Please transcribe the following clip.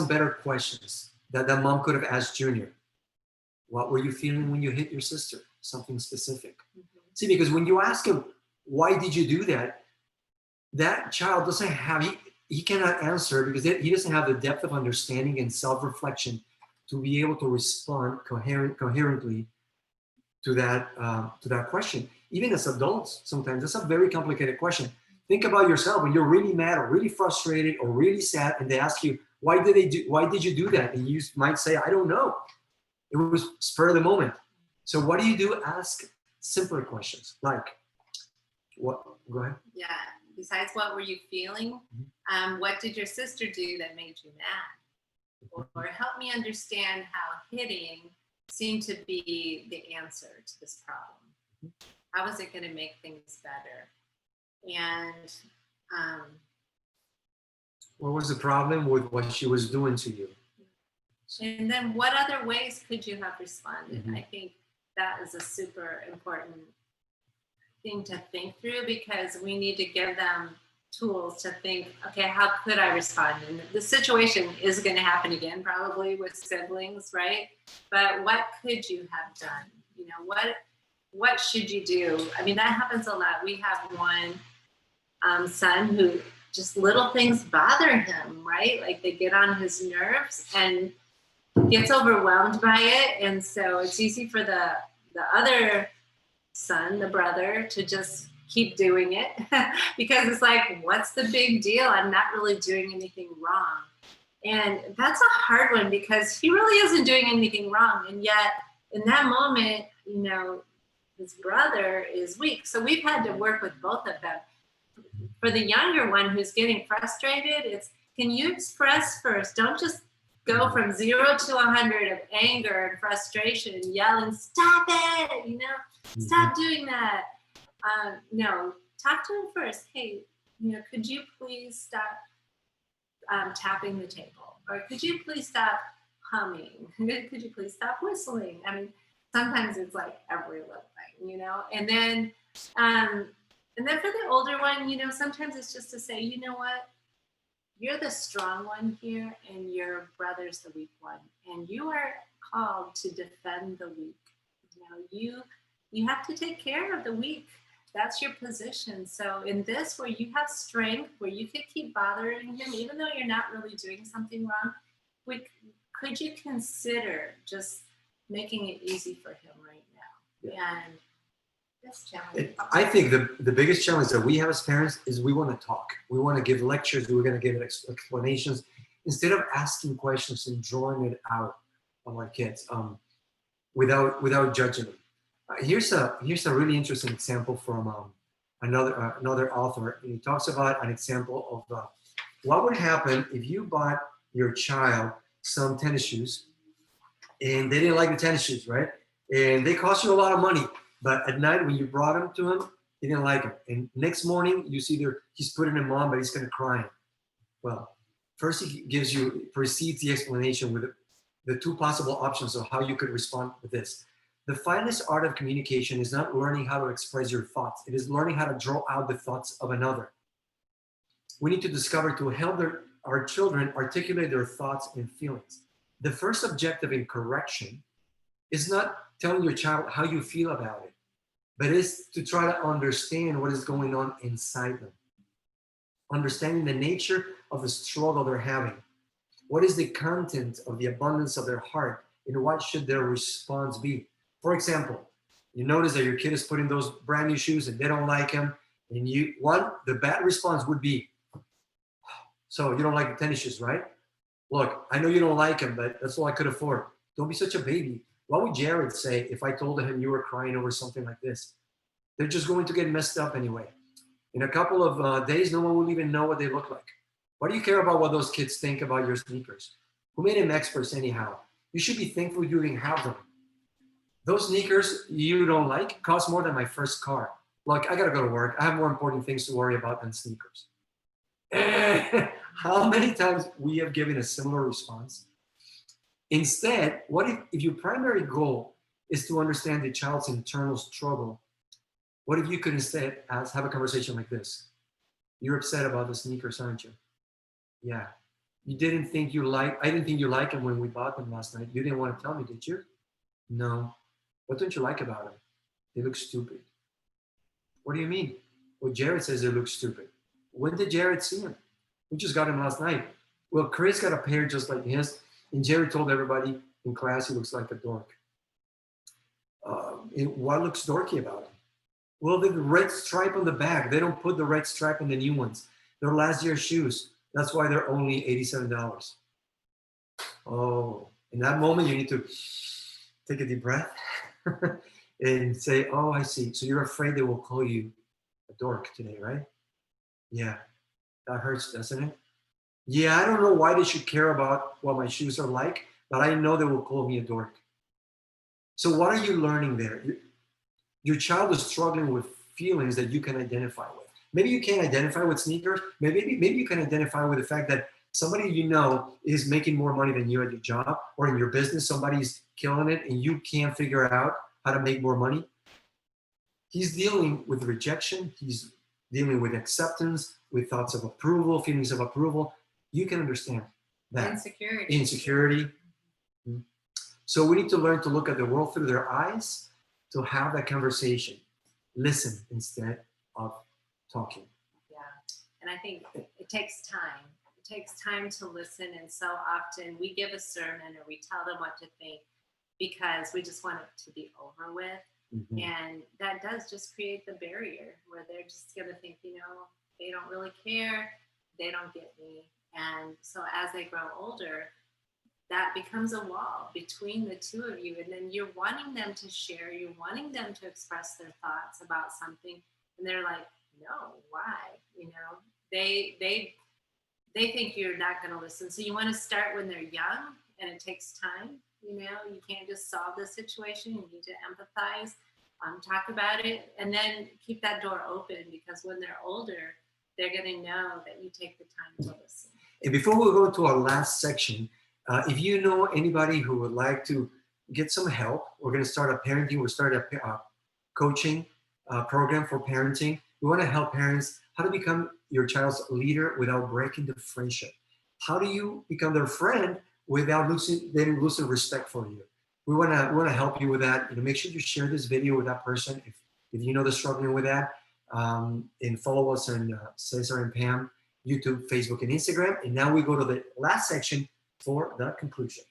some better questions that mom could have asked Junior. What were you feeling when you hit your sister? Something specific. See, because when you ask him, why did you do that? That child doesn't have, he cannot answer because he doesn't have the depth of understanding and self-reflection to be able to respond coherently to that question. Even as adults, sometimes that's a very complicated question. Think about yourself when you're really mad or really frustrated or really sad, and they ask you, why did you do that? And you might say, I don't know. It was spur of the moment. So what do? Ask simpler questions like, what? Go ahead. Yeah. Besides, what were you feeling? What did your sister do that made you mad? Or help me understand how hitting seemed to be the answer to this problem. How is it going to make things better? And what was the problem with what she was doing to you? And then what other ways could you have responded? I think that is a super important thing to think through, because we need to give them tools to think, okay, how could I respond? And the situation is going to happen again, probably with siblings, right? But what could you have done? You know, what should you do? I mean, that happens a lot. We have one son who just little things bother him, right? Like they get on his nerves and gets overwhelmed by it. And so it's easy for the other son, the brother, to just keep doing it because it's like, what's the big deal? I'm not really doing anything wrong. And that's a hard one because he really isn't doing anything wrong. And yet in that moment, you know, his brother is weak. So we've had to work with both of them. For the younger one who's getting frustrated, it's, can you express first? Don't just go from 0 to 100 of anger and frustration and yelling, stop it, you know, stop doing that. No, talk to him first. Hey, you know, could you please stop tapping the table? Or could you please stop humming? Could you please stop whistling? I mean, sometimes it's like every little thing, you know? And then for the older one, you know, sometimes it's just to say, you know what? You're the strong one here and your brother's the weak one. And you are called to defend the weak. You know, you have to take care of the weak. That's your position. So in this, where you have strength, where you could keep bothering him, even though you're not really doing something wrong, could you consider just making it easy for him right now? Yeah. And that's challenging. I think the biggest challenge that we have as parents is we want to talk. We want to give lectures. We're going to give explanations instead of asking questions and drawing it out of our kids without judging them. Here's a really interesting example from another author. He talks about an example of what would happen if you bought your child some tennis shoes and they didn't like the tennis shoes, right? And they cost you a lot of money. But at night when you brought them to him, he didn't like them. And next morning you see he's putting them on, but he's going to cry. Well, first he precedes the explanation with the two possible options of how you could respond with this. The finest art of communication is not learning how to express your thoughts. It is learning how to draw out the thoughts of another. We need to discover to help our children articulate their thoughts and feelings. The first objective in correction is not telling your child how you feel about it, but is to try to understand what is going on inside them. Understanding the nature of the struggle they're having. What is the content of the abundance of their heart, and what should their response be? For example, you notice that your kid is putting those brand new shoes and they don't like them, and the bad response would be, so you don't like the tennis shoes, right? Look, I know you don't like them, but that's all I could afford. Don't be such a baby. What would Jared say if I told him you were crying over something like this? They're just going to get messed up anyway. In a couple of days, no one will even know what they look like. Why do you care about what those kids think about your sneakers? Who made them experts anyhow? You should be thankful you even have them. Those sneakers you don't like cost more than my first car. Look, I gotta go to work. I have more important things to worry about than sneakers. How many times we have given a similar response? Instead, what if your primary goal is to understand the child's internal struggle? What if you could instead have a conversation like this? You're upset about the sneakers, aren't you? Yeah. You didn't think you like, I didn't think you liked them when we bought them last night. You didn't want to tell me, did you? No. What don't you like about them? They look stupid. What do you mean? Well, Jared says they look stupid. When did Jared see him? We just got him last night. Well, Chris got a pair just like his, and Jared told everybody in class he looks like a dork. What looks dorky about him? Well, the red stripe on the back. They don't put the red stripe on the new ones. They're last year's shoes. That's why they're only $87. Oh, in that moment, you need to take a deep breath and say, oh, I see. So you're afraid they will call you a dork today, right? Yeah, that hurts, doesn't it? Yeah, I don't know why they should care about what my shoes are like, but I know they will call me a dork. So what are you learning there? Your child is struggling with feelings that you can identify with. Maybe you can't identify with sneakers. Maybe you can identify with the fact that somebody you know is making more money than you at your job or in your business. Somebody's killing it and you can't figure out how to make more money. He's dealing with rejection. He's dealing with acceptance, with thoughts of approval, feelings of approval. You can understand that. Insecurity. So we need to learn to look at the world through their eyes, to have that conversation. Listen instead of talking. Yeah, and I think it takes time. It takes time to listen, and so often we give a sermon or we tell them what to think because we just want it to be over with. Mm-hmm. And that does just create the barrier where they're just going to think, they don't really care, they don't get me. And so as they grow older, that becomes a wall between the two of you. And then you're wanting them to share, you're wanting them to express their thoughts about something. And they're like, no, why? They think you're not going to listen. So you want to start when they're young, and it takes time. You can't just solve the situation. You need to empathize, talk about it, and then keep that door open, because when they're older, they're going to know that you take the time to listen. And before we go to our last section, if you know anybody who would like to get some help, we're going to start a parenting, we'll start a coaching program for parenting. We want to help parents how to become your child's leader without breaking the friendship. How do you become their friend without losing respect for you? We want to help you with that. Make sure you share this video with that person if you know they're struggling with that. And follow us on Cesar and Pam, YouTube, Facebook, and Instagram. And now we go to the last section for the conclusion.